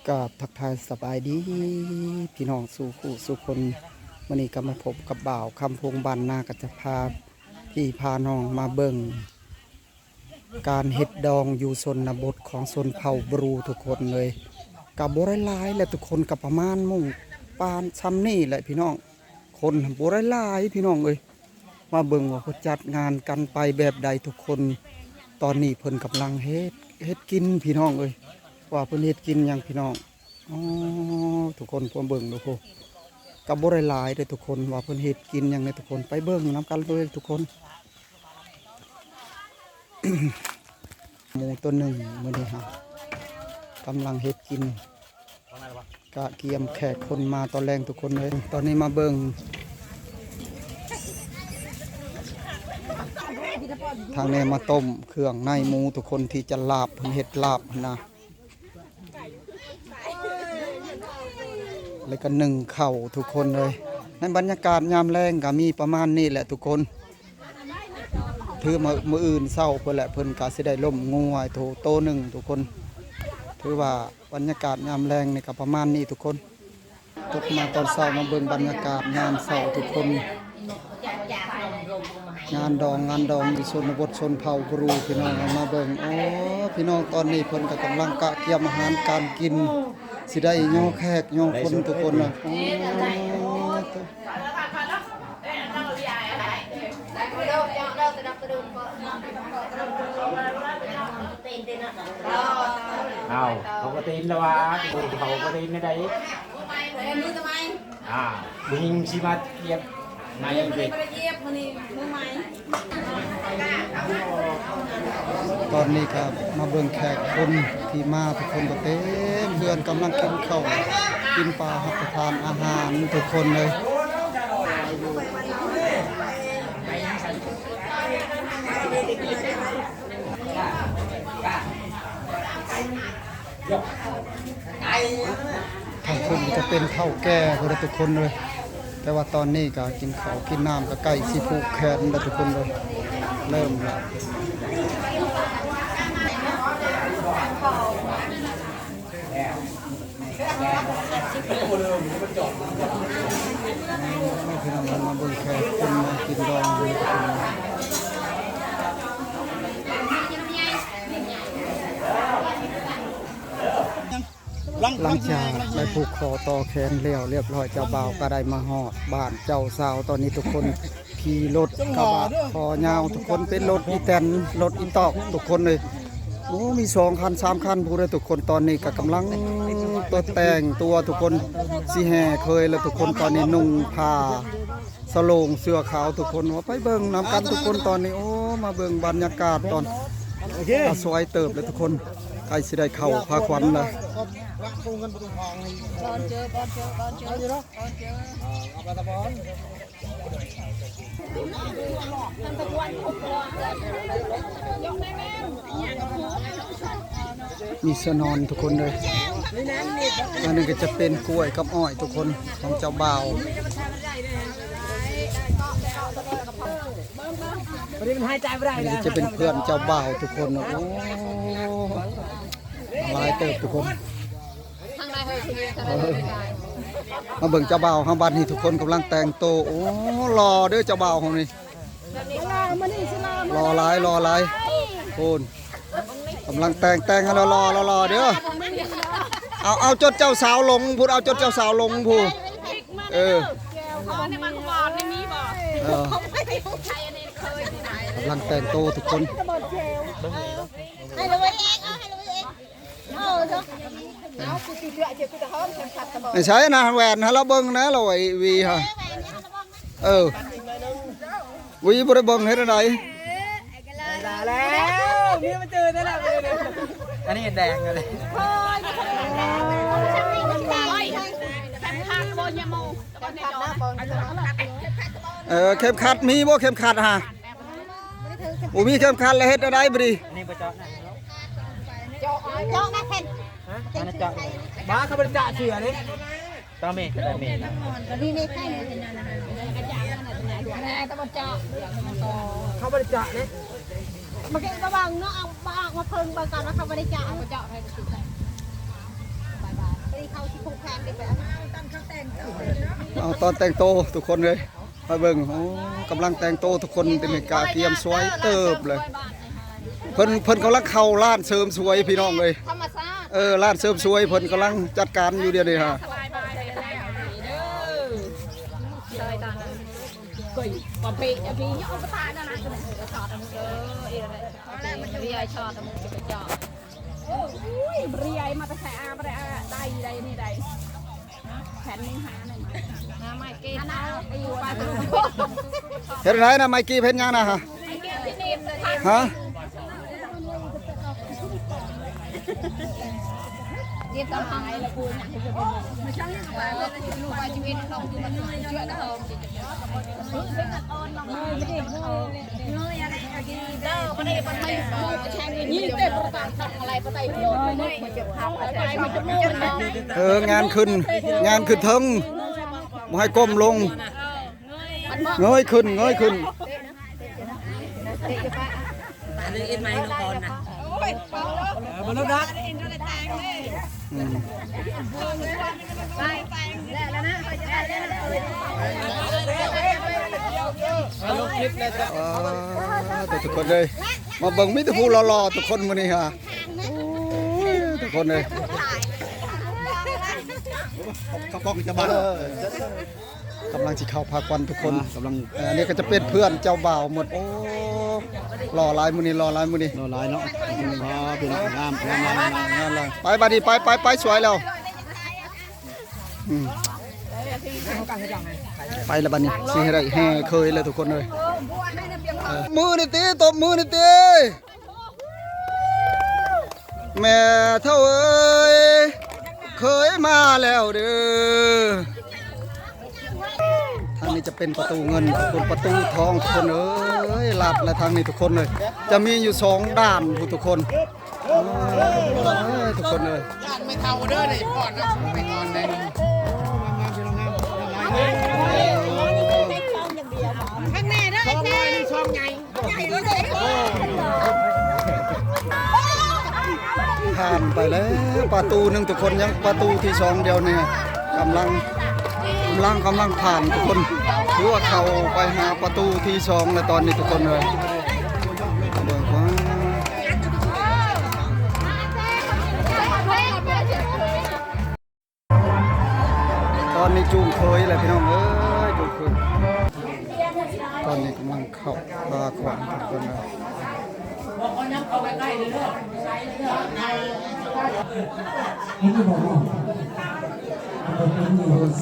กับทักทายสบายดีพี่น้องสู่คู่สู่คนวันนี้ก็มาพบกับบ่าวคำพงบานนากัจจพาพี่พาน้องมาเบิ่งการเฮ็ดดองอยู่ชนบทของชนเผ่าบรูทุกคนเลยกับบ่หลายและทุกคนกับประมาณมุ่งปานซ้ำนี่แหละพี่น้องคนบ่หลายพี่น้องเอ้ยมาเบิ่งว่าเขาจัดงานกันไปแบบใดทุกคนตอนนี้เพิ่นกำลังเฮ็ดกินพี่น้องเอ้ยว่าเพิ่นเฮ็ดกินหยังพี่น้องอ๋อทุกคนพวกเบิ่งดูพวกกับบ่หลายเด้อทุกคนว่าเพิ่นเฮ็ดกินหยังในทุกคนไปเบิ่งนํกันเลยทุกคน หมูตัวหนึ่งมื้อนี้ครับกำลังเฮ็ดกินกะเกียมแขกคนมาตอนแรงทุกคนเลยตอนนี้มาเบิ่งทางนี้มาต้มเครื่องในหมูทุกคนที่จะลาบเพิ่นเฮ็ดลาบนะแล้วก็นึ่งข้าวทุกคนเลยในบรรยากาศยามแรงก็มีประมาณนี้แหละทุกคนถือมื้ออื่นเช้าเพิ่นแหละเพิ่นก็สิได้ล่มงูไว้โตหนึ่งทุกคนถือว่าบรรยากาศยามแรงนี่ก็ประมาณนี้ทุกคนตกมาตอนเช้ามาเบิ่งบรรยากาศยามเช้าทุกคนงานดองอยู่ชนบทชนเผ่าบรูพี่น้องมาเบิ่งโอ้พี่น้องตอนนี้เพิ่นก็กำลังกะเกียมอาหารการกินสิได้ย่อแขกย่อคนทุกคนนะเอาเขาก็ตีนแล้ววะเขาก็ตีนไม่ได้ยิงชิมาเทียบในเด็กตอนนี้ครับมาเบิ่งแขกคนที่มาทุกคนก็เต็มเพื่อนกำลังกินข้าวกินปลารับประทานอาหารทุกคนเลยทางคนจะเป็นข้าวแก่พวกทุกคนเลยแต่ว่าตอนนี้ก็กินข้าวกินน้ำก็ใกล้สิผูกแขนแล้วทุกคนเลยเริ่มแล้วพี่น้องมาเบิ่งแขกคนมากินดองเลยทุกคนหลังจากได้ผูกคอต่อแขนแล้วเรียบร้อยเจ้าบ่าวก็ได้มาฮอดบ้านเจ้าสาวตอนนี้ทุกคนขี่รถกระบะคอยาวทุกคนเป็นรถอีแตนรถอินตอกทุกคนเลยโอ้มี2 คัน 3 คันพูดเลยทุกคนตอนนี้ก็กำลังตัวแต่งตัวทุกคนสิแห่เคยแล้วทุกคนตอนนี้นุ่งผ้าสโลงเสื้อขาวทุกคนว่าไปเบิ่งนำกันทุกคนตอนนี้โอ้มาเบิ่งบรรยากาศตอนสวยเติบเลยทุกคนใครสิได้เข้าพาควันเลยมีเสนอนทุกคนเลยอันนี้ก็จะเป็นกล้วยกับอ้อยทุกคนของเจ้าบ่าววันนี้มันหายใจไม่ได้เลยจะเป็นเพื่อนเจ้าบ่าวทุกคนโอ้ลายเติบทุกคนมาเบิ่งเจ้าบ่าวข้างบ้านนี่ทุกคนกำลังแต่งโตโอ้รอเด้อเจ้าบ่าวของนี่รอหลายคุณกำลังแต่งให้รอเด้อเอาจดเจ้าสาวลงพูดเอาจดเจ้าสาวลงพูดกำลังแต่งโตทุกคนไม่ใช่นะแหวนฮะเราเบิ้งนะเราไอวีฮะวีบริเบิ้งให้ได้ไหนแล้วนี่มาเจอได้แล้วอันนี้แดงเลยเข้มขัดมีบ่เข้มขัดฮะมีเข้มขัดแล้วเฮ็ดได้บ่ดีนี่บ่เจาะนะเจาะนะเพิ่นมันเจาะบ้าเขาบ่เจาะเสือนี่ตาเมฆตาเมฆนี่นี่ใครเนี่ยนะตะบ่เจาะเขาบ่เจาะนี่มันก็บ่บังเนาะเอามาเพิ่งเบิ่งก่อนว่าเขาบ่ได้เจาะบ่เจาะให้ติดใจบาย เอาตอนแต่งโตทุกคนเลยมาเบิ่งโอ้กำลังแต่งโตทุกคนเป็นกาเกียมสวยเติบเลยเพิ่นกำลังเข้าร้านเสริมสวยพี่น้องเลย ธรรมชาติ ร้านเสริมสวยเพิ่นกำลังจัดการอยู่เดี๋ยวนี้ฮะ สบายๆเลยแล้วเด้อเลยตอนนั้นกุยปอปีจะพี่เอาไปตายนั่นนะก็เลยชอตมันเอีอะไรมันจะเรียชอตมันจะไปจอดโอ้ยเรียมาแต่แค่อาได้ได้นี่ได้แผ่นนึงหาหนึ่งน้ำไม่เกณฑ์น้ำไปอยู่ปลาตัว เฮ็ดไรนะไมกี้เพิ่นยังนะฮะ ไม่เกณฑ์ที่นี่เลย ฮะ เรียบต้องหายแล้วกูอยากให้จะเป็นไม่ใช่ลูกไปชีวิตเราคือมันช่วยเราเป็นกันอ่อนน้องไม่ได้เงยอะไรกินเด้อไม่ได้ไปมูกแช่งนี่เต็มประกาศทำอะไรประไตโดนไม่เจ็บเท้าอะไรมันจะมูก งานขึ้นเทิงบ่ให้ก้มลงเงยขึ้นบนรถดัก ลงคลิปเลยครับ ทุกคนเลยมาเบิ่งมิตรผู้รอๆทุกคนมื้อนี้ฮะทุกคนเลย เขาบอกจะมา กำลังสิเข้าพากวันทุกคนกำลังอันนี้ก็จะเป็นเพื่อนเจ้าบ่าวหมดโอ้รอหลายมื้อนี้รอหลายมื้อนี้ โดนลายเนาะเป็นงาม งานเลยไปบัดนี้ไปสวยแล้วไปแล้วบัดนี้สิให้ได้แห่เคยเลยทุกคนเลยมือนี่ตีตบมือนี่ตีแม่เท่าเอ้ยเคยมาแล้วเด้อทางนี้จะเป็นประตูเงินคนประตูทองทุกคนเอ้ยลัดและทางนี้ทุกคนเลยจะมีอยู่2ด้านทุกคนทุกคนเลย ไม่เท่าเด้อเลยก่อนนะไปก่อนเลยข้างแม่เด้อไอ้แม่ช่องใหญ่เลย ผ่านไปแล้วประตูหนึ่งทุกคนยังประตูที่2เดียวเนี่ยกำลังผ่านทุกคนถือว่าเข้าไปหาประตูที่2ในตอนนี้ทุกคนเลยเบิ่งว่าตอนนี้จูงเคยแหละพี่น้องเอ้ยจูงเคยตอนนี้กำลังเข้าปลาขวานทุกคนเลย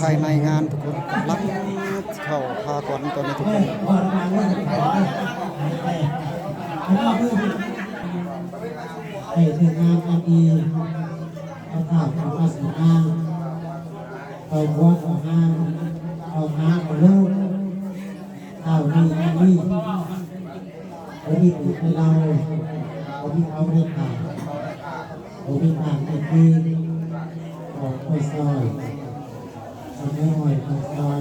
ภายในงานทุกคนกำลังเข้าพาก่อนตอนนี้ทุกคนให้ถึงงานกันดีเอาข่าวของมาสีห้างเอาวัดของห้างเอาห้างของลูกข่าวนี้นี่เอาที่ติดให้เราเอาที่เขาให้ข่าวเอาที่ผ่านติดที่ของคอยซอยเอาไม่หอยคอยซอย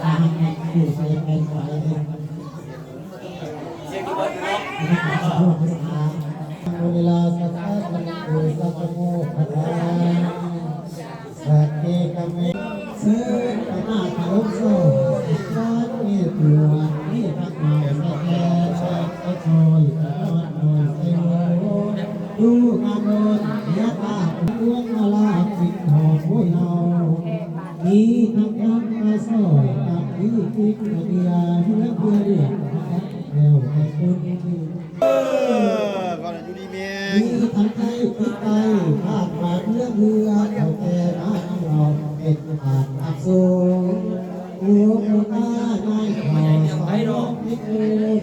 ทางอยู่ใส่เป็นไฟเลยเวลาสัตว์มันคือสัตว์โมฆะสัตว์เอกเมซื้อไปหน้าทะลุโซ่ร้านนี่ตัวนี่พักมาสักแก่ไอ้คอยตะวันหน่อยไอ้โง่ดูงานโดนเสียตาอ้วนมาลาปิดหอบหัวเฮานี่ทำยักษ์มาสอยกับที่คิดมาเดียเพื่อเพื่อเรียกแถวไอ้คนก่อนอยู่ดีเมีย มีทั้งใจคิดไปภาคมาเรื่องเรือเอาแต่น้ำเราเป็นผ่านอับสูงหัวผู้ตาในข่าวสองนิดเดียว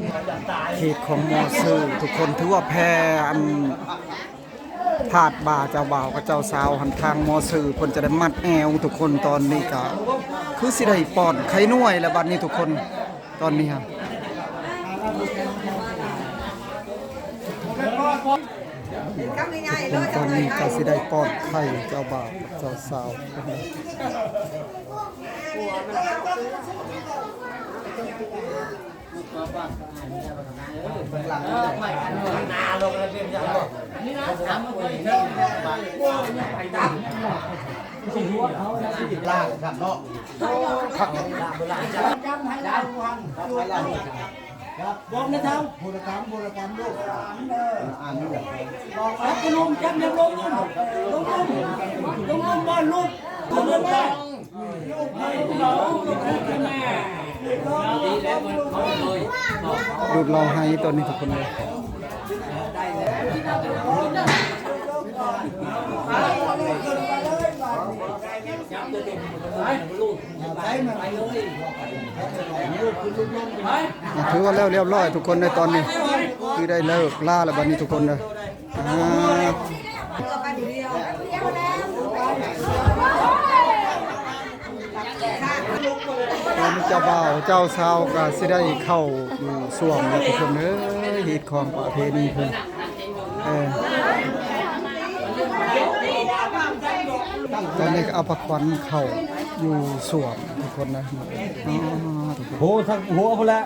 เขตของมอซื่อทุกคนถือว่าแพ้อันพาดบ่าเจ้าบ่าวกับเจ้าสาวหันทางมอซื่อเพิ่นจะได้มัดแอวทุกคนตอนนี้ก็คือสิได้ป้อนไข่น่วยแล้วบัดนี้ทุกคนตอนนี้ครับตอนนี้ก็สิได้ป้อนไข่เจ้าบ่าวกับเจ้าสาว นาลงแล้วเป็นยังไงนี่นะถามคนนี้ไปตามล่างครับเนาะจำให้เราบอกนะท่านบุรกรรมลูกอ่านนี่บอกแล้วคุณลุงจำยังลุงบ้านลูกคุณลุงแม่ดูดเราให้ตัวนี้ทุกคนเลยถือว่าแล้วเรียบร้อยทุกคนในตอนนี้คือได้เลิกล่าแล้วบัดนี้ทุกคนเลยตอนนี้เจ้าบ่าวเจ้าสาวก็สิได้เข้าอยู่ส่วงแล้วทุกคนเอ้ยเหตุของประเพณีเพิ่นตอนนี้ก็เอาผักขวัญเข้าอยู่ส่วงทุกคนนะโหทั้งหัวพุ่นละ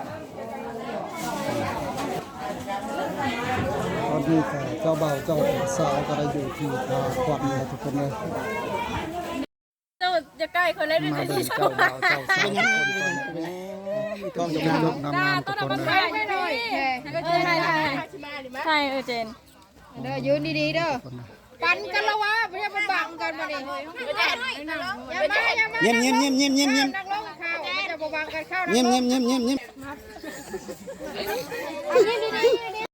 ตอนนี้ก็เจ้าบ่าวเจ้าสาวก็ได้อยู่ที่ผักขวัญแล้วทุกคนเลยจะใกล้คนเล่นด้วย มา กัน เบิ่งเจ้าบ่าวเจ้าสาวทุกคนต้องยกเลิกงามๆทุกคนเลย ไม่หน่อยใช่เจนเด้อยืนดีๆเด้อปันกันละวะไม่ใช่มันบังกันมาดิอย่ามาเงียบนั่งลงข้าวจะบังกันเข้าเงียบยืนดี